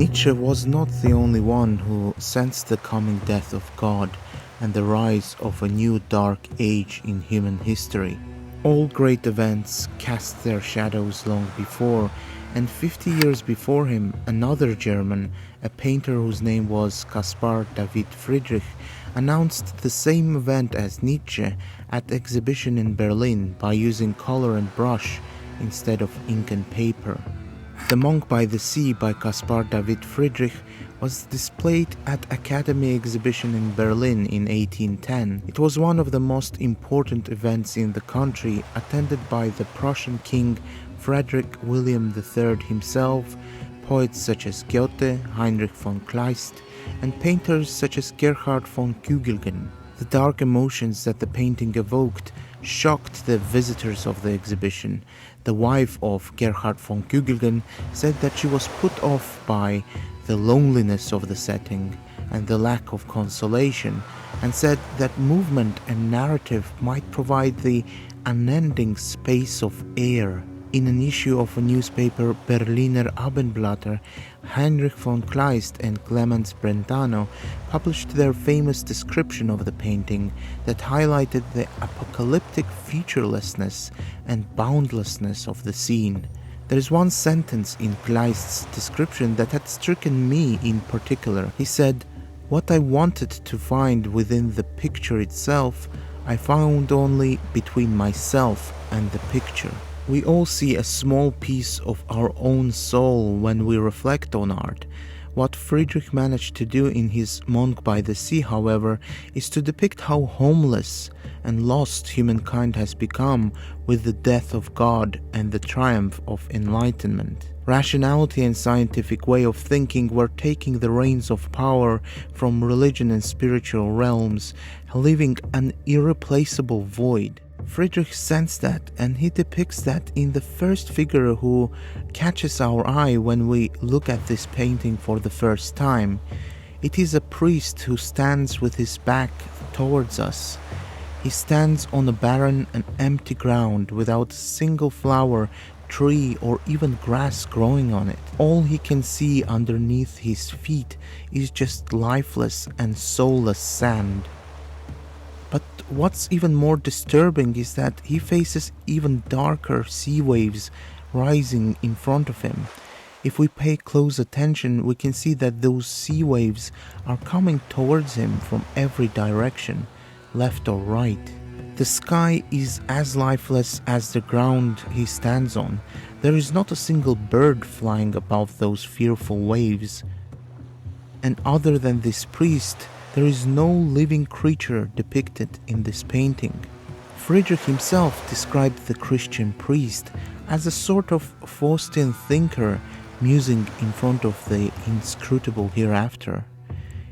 Nietzsche was not the only one who sensed the coming death of God and the rise of a new dark age in human history. All great events cast their shadows long before, and 50 years before him, another German, a painter whose name was Caspar David Friedrich, announced the same event as Nietzsche at exhibition in Berlin by using color and brush instead of ink and paper. The Monk by the Sea by Caspar David Friedrich was displayed at Academy exhibition in Berlin in 1810. It was one of the most important events in the country, attended by the Prussian king Frederick William III himself, poets such as Goethe, Heinrich von Kleist, and painters such as Gerhard von Kugelgen. The dark emotions that the painting evoked shocked the visitors of the exhibition. The wife of Gerhard von Kugelgen said that she was put off by the loneliness of the setting and the lack of consolation, and said that movement and narrative might provide the unending space of air. In an issue of a newspaper Berliner Abendblätter, Heinrich von Kleist and Clemens Brentano published their famous description of the painting that highlighted the apocalyptic featurelessness and boundlessness of the scene. There is one sentence in Kleist's description that had stricken me in particular. He said, "What I wanted to find within the picture itself, I found only between myself and the picture." We all see a small piece of our own soul when we reflect on art. What Friedrich managed to do in his Monk by the Sea, however, is to depict how homeless and lost humankind has become with the death of God and the triumph of enlightenment. Rationality and scientific way of thinking were taking the reins of power from religion and spiritual realms, leaving an irreplaceable void. Friedrich sensed that, and he depicts that in the first figure who catches our eye when we look at this painting for the first time. It is a priest who stands with his back towards us. He stands on a barren and empty ground without a single flower, tree, or even grass growing on it. All he can see underneath his feet is just lifeless and soulless sand. But what's even more disturbing is that he faces even darker sea waves rising in front of him. If we pay close attention, we can see that those sea waves are coming towards him from every direction, left or right. The sky is as lifeless as the ground he stands on. There is not a single bird flying above those fearful waves. And other than this priest, there is no living creature depicted in this painting. Friedrich himself described the Christian priest as a sort of Faustian thinker musing in front of the inscrutable hereafter.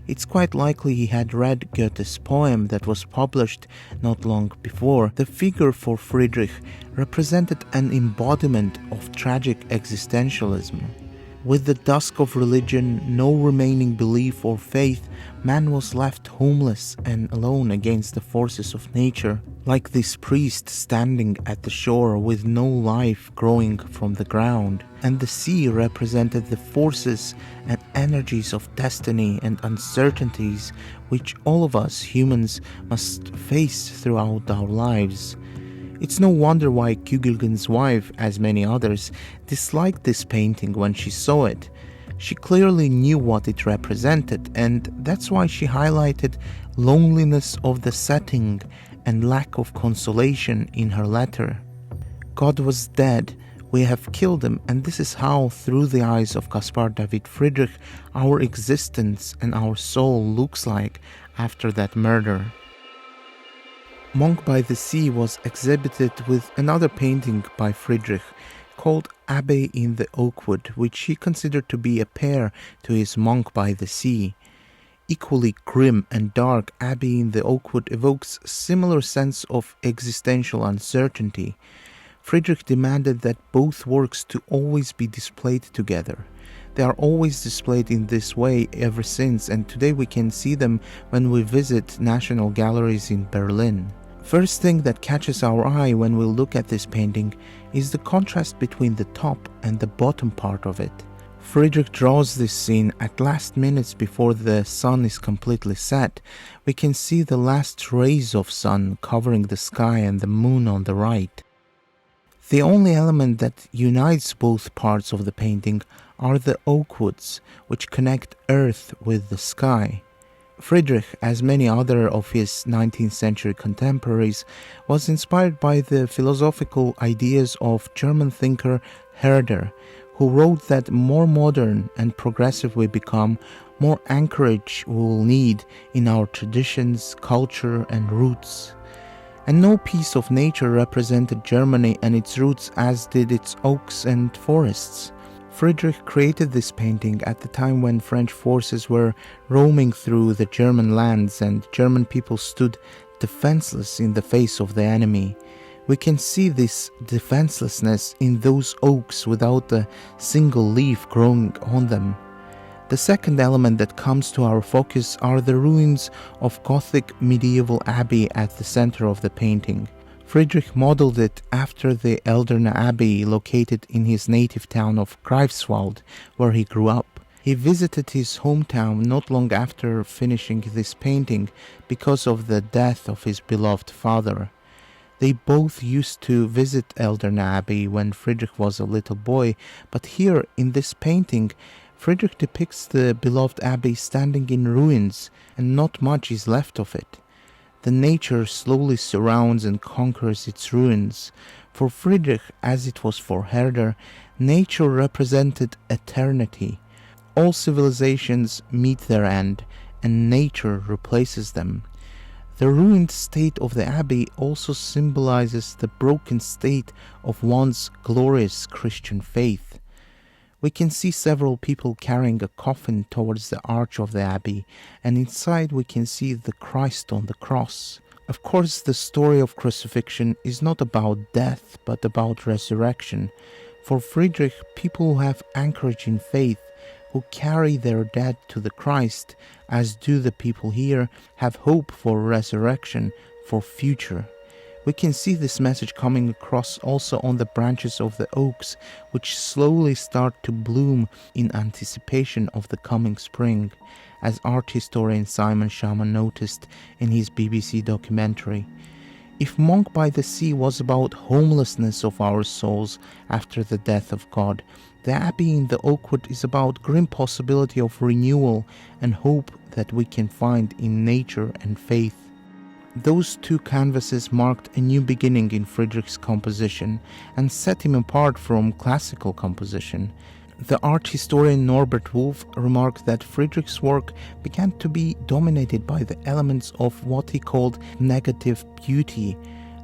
It's quite likely he had read Goethe's poem that was published not long before. The figure for Friedrich represented an embodiment of tragic existentialism. With the dusk of religion, no remaining belief or faith, man was left homeless and alone against the forces of nature, like this priest standing at the shore with no life growing from the ground. And the sea represented the forces and energies of destiny and uncertainties which all of us humans must face throughout our lives. It's no wonder why Kugelgen's wife, as many others, disliked this painting when she saw it. She clearly knew what it represented, and that's why she highlighted loneliness of the setting and lack of consolation in her letter. God was dead, we have killed him, and this is how, through the eyes of Caspar David Friedrich, our existence and our soul looks like after that murder. Monk by the Sea was exhibited with another painting by Friedrich called Abbey in the Oakwood, which he considered to be a pair to his Monk by the Sea. Equally grim and dark, Abbey in the Oakwood evokes a similar sense of existential uncertainty. Friedrich demanded that both works to always be displayed together. They are always displayed in this way ever since, and today we can see them when we visit national galleries in Berlin. First thing that catches our eye when we look at this painting is the contrast between the top and the bottom part of it. Friedrich draws this scene at last minutes before the sun is completely set. We can see the last rays of sun covering the sky and the moon on the right. The only element that unites both parts of the painting are the Oakwoods, which connect earth with the sky. Friedrich, as many other of his 19th century contemporaries, was inspired by the philosophical ideas of German thinker Herder, who wrote that more modern and progressive we become, more anchorage we will need in our traditions, culture, and roots. And no piece of nature represented Germany and its roots as did its oaks and forests. Friedrich created this painting at the time when French forces were roaming through the German lands and German people stood defenseless in the face of the enemy. We can see this defenselessness in those oaks without a single leaf growing on them. The second element that comes to our focus are the ruins of Gothic medieval Abbey at the center of the painting. Friedrich modeled it after the Eldern Abbey located in his native town of Greifswald, where he grew up. He visited his hometown not long after finishing this painting because of the death of his beloved father. They both used to visit Eldern Abbey when Friedrich was a little boy, but here in this painting, Friedrich depicts the beloved abbey standing in ruins, and not much is left of it. The nature slowly surrounds and conquers its ruins. For Friedrich, as it was for Herder, nature represented eternity. All civilizations meet their end, and nature replaces them. The ruined state of the abbey also symbolizes the broken state of once glorious Christian faith. We can see several people carrying a coffin towards the arch of the abbey, and inside we can see the Christ on the cross. Of course, the story of crucifixion is not about death, but about resurrection. For Friedrich, people who have anchorage in faith, who carry their dead to the Christ, as do the people here, have hope for resurrection, for future. We can see this message coming across also on the branches of the oaks, which slowly start to bloom in anticipation of the coming spring, as art historian Simon Schama noticed in his BBC documentary. If Monk by the Sea was about homelessness of our souls after the death of God, the Abbey in the Oakwood is about grim possibility of renewal and hope that we can find in nature and faith. Those two canvases marked a new beginning in Friedrich's composition and set him apart from classical composition. The art historian Norbert Wolff remarked that Friedrich's work began to be dominated by the elements of what he called negative beauty,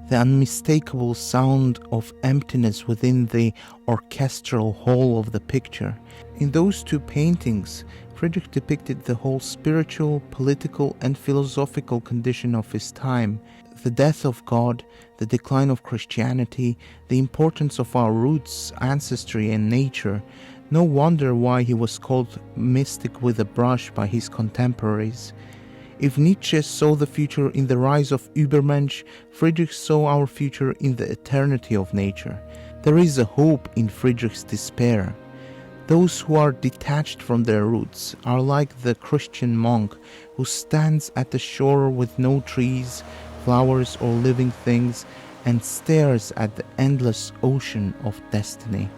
the unmistakable sound of emptiness within the orchestral whole of the picture. In those two paintings, Friedrich depicted the whole spiritual, political, and philosophical condition of his time, the death of God, the decline of Christianity, the importance of our roots, ancestry, and nature. No wonder why he was called mystic with a brush by his contemporaries. If Nietzsche saw the future in the rise of Übermensch, Friedrich saw our future in the eternity of nature. There is a hope in Friedrich's despair. Those who are detached from their roots are like the Christian monk who stands at the shore with no trees, flowers, or living things and stares at the endless ocean of destiny.